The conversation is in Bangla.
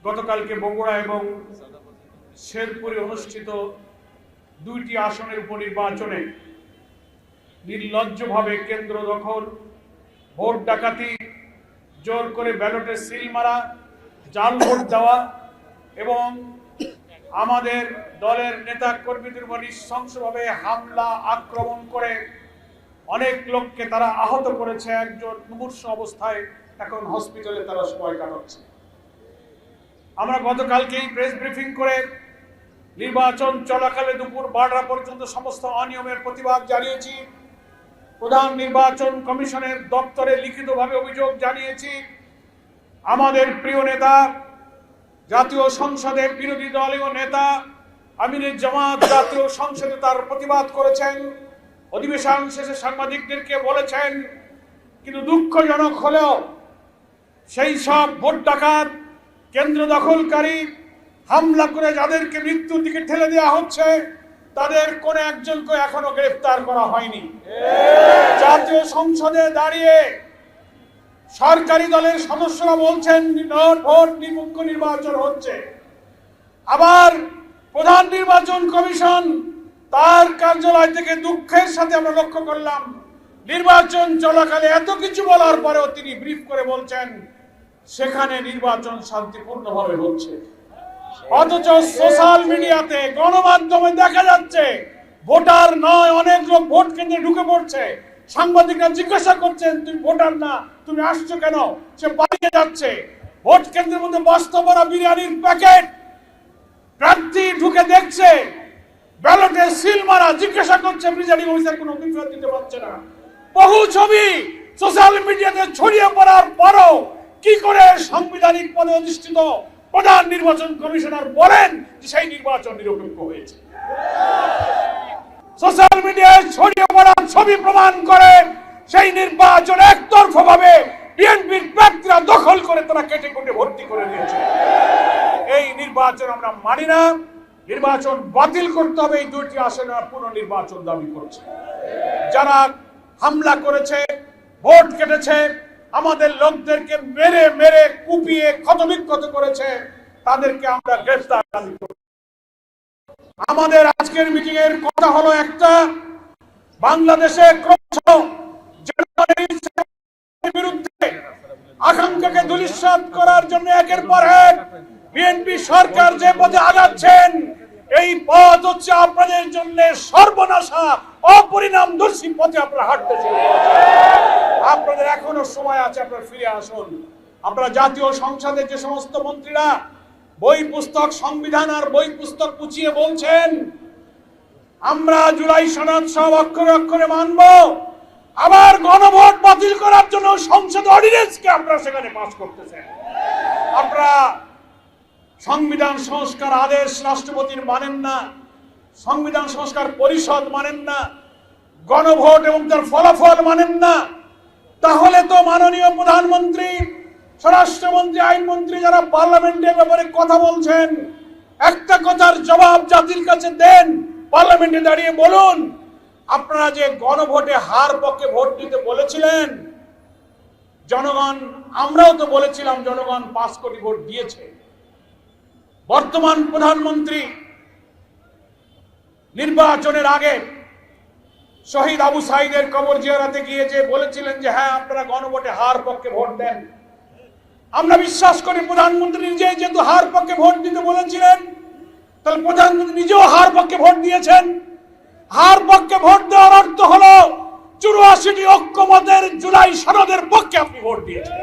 গতকালকে বগুড়া এবং শেরপুরে অনুষ্ঠিত দুইটি আসনের উপনির্বাচনে নির্লজ্জভাবে কেন্দ্র দখল, ভোট ডাকাতি, জোর করে ব্যালটে সিল মারা, জাল ভোট দেওয়া এবং আমাদের দলের নেতা কর্মীদের উপর নৃশংসভাবে হামলা আক্রমণ করে অনেক লোককে তারা আহত করেছে। একজন মুমূর্ষ অবস্থায় এখন হসপিটালে তারা সময় কাটাচ্ছে। আমরা গতকালকেই প্রেস ব্রিফিং করে নির্বাচন চলাকালে দুপুর 12টা পর্যন্ত সমস্ত অনিয়মের প্রতিবাদ জানিয়েছি। প্রধান নির্বাচন কমিশনের দপ্তরে লিখিতভাবে অভিযোগ জানিয়েছি। আমাদের প্রিয় নেতা, জাতীয় সংসদের বিরোধী দলীয় নেতা আমিনুল জামাত জাতীয় সংসদে তার প্রতিবাদ করেছেন, অধিবেশন শেষে সাংবাদিকদেরকে বলেছেন। কিন্তু দুঃখজনক হলেও সেই সব ভোট ডাকাত, কেন্দ্র দখলকারী, হামলা করে যাদেরকে মৃত্যুর দিকে ঠেলে দেওয়া হচ্ছে তাদের কোন একজনকে এখনো গ্রেফতার করা হয়নি। জাতীয় সংসদে দাঁড়িয়ে সরকারি দলের সদস্যরা বলছেন ভোট নিরপেক্ষ নির্বাচন হচ্ছে, আবার প্রধান নির্বাচন কমিশন তার কার্যালয় থেকে দুঃখের সাথে আমরা লক্ষ্য করলাম নির্বাচন চলাকালে এত কিছু বলার পরেও তিনি ব্রিফ করে বলছেন সেখানে নির্বাচন শান্তিপূর্ণভাবে হচ্ছে। অথচ সোশ্যাল মিডিয়াতে, গণমাধ্যমে দেখা যাচ্ছে ভোটার নয়, অনেক লোক ভোট কেন্দ্রে ঢুকে পড়ছে। সাংবাদিকরা জিজ্ঞাসা করছেন তুমি ভোটার না, তুমি আসছো কেন? সে পালিয়ে যাচ্ছে। ভোট কেন্দ্রের মধ্যে বস্তা ভরা বিরিয়ানির প্যাকেট, প্রার্থী ঢুকে দেখছে, ব্যালটে সিল মারা, জিজ্ঞাসা করছে প্রিজাইডিং অফিসার কোনো বিবৃতি দিতে পারছে না। বহু ছবি সোশ্যাল মিডিয়াতে ছড়িয়ে পড়ার পরও কি করে সাংবিধানিক পদে অধিষ্ঠিত প্রধান নির্বাচন কমিশনার বলেন যে সেই নির্বাচন নিরপেক্ষ হয়েছে? সোশ্যাল মিডিয়ায় ছড়িয়ে পড়া ছবি প্রমাণ করে সেই নির্বাচন একতরফাভাবে বিএনপির প্রার্থীরা দখল করে তারা কেটে কুটে ভর্তি করে দিয়েছে। এই নির্বাচন আমরা মানি না। নির্বাচন বাতিল করতে হবে। এই দুইটি আসনে পুনর্নির্বাচন দাবি করছে। যারা হামলা করেছে, ভোট কেটেছে, আমাদের লোকদেরকে মেরে মেরে কুপিয়ে ক্ষতবিক্ষত করেছে, তাদেরকে আমরা গ্রেফতার দাবি করছি। আমাদের আজকের মিটিং এর কথা হলো একটা, বাংলাদেশে বিরুদ্ধে আকাঙ্ক্ষাকে ধূলিসাৎ করার জন্য একের পর এক বিএনপি সরকার যে পথে আগাচ্ছেন, এই পথ হচ্ছে আপনাদের জন্য সর্বনাশা, অপরিণামদর্শী পথে আপনারা হাঁটতেছেন। আপনাদের এখনো সময় আছে, আপনারা ফিরে আসুন। আপনারা জাতীয় সংসদের যে সমস্ত মন্ত্রীরা বই পুস্তক, সংবিধান আর বই পুস্তক পুচিয়ে বলছেন আমরা জুলাই সনদ সব অক্ষরে অক্ষরে মানব, আবার গণভোট বাতিল করার জন্য সংসদ অর্ডিন্যান্সকে আপনারা সেখানে পাস করতেছেন। আপনারা সংবিধান সংস্কার আদেশ রাষ্ট্রপতির মানেন না, সংবিধান সংস্কার পরিষদ মানেন না, গণভোট এবং তার ফলাফল মানেন না। তাহলে তো মাননীয় প্রধানমন্ত্রী, স্বরাষ্ট্রমন্ত্রী, আইনমন্ত্রী যারা পার্লামেন্টের ব্যাপারে কথা বলছেন, একটা কথার জবাব জাতির কাছে দেন। পার্লামেন্টে দাঁড়িয়ে বলুন আপনারা যে গণভোটে হার পক্ষে ভোট দিতে বলেছিলেন, জনগণ, আমরাও তো বলেছিলাম জনগণ 5 কোটি ভোট দিয়েছে। বর্তমান প্রধানমন্ত্রী নির্বাচনের আগে শহীদ আবু সাইদের কবর জিয়ারতে গিয়ে যে বলেছিলেন যে হ্যাঁ আপনারা গণভোটে হার পক্ষে ভোট দেন, আমরা বিশ্বাস করি প্রধানমন্ত্রী নিজে যেহেতু হার পক্ষে ভোট দিতে বলেছিলেন, তাহলে প্রধানমন্ত্রী নিজেও হার পক্ষে ভোট দিয়েছেন। হার পক্ষে ভোট দেওয়ার অর্থ হলো 84টি ঐক্যমতের জুলাই সনদের পক্ষে আপনি ভোট দিয়েছেন।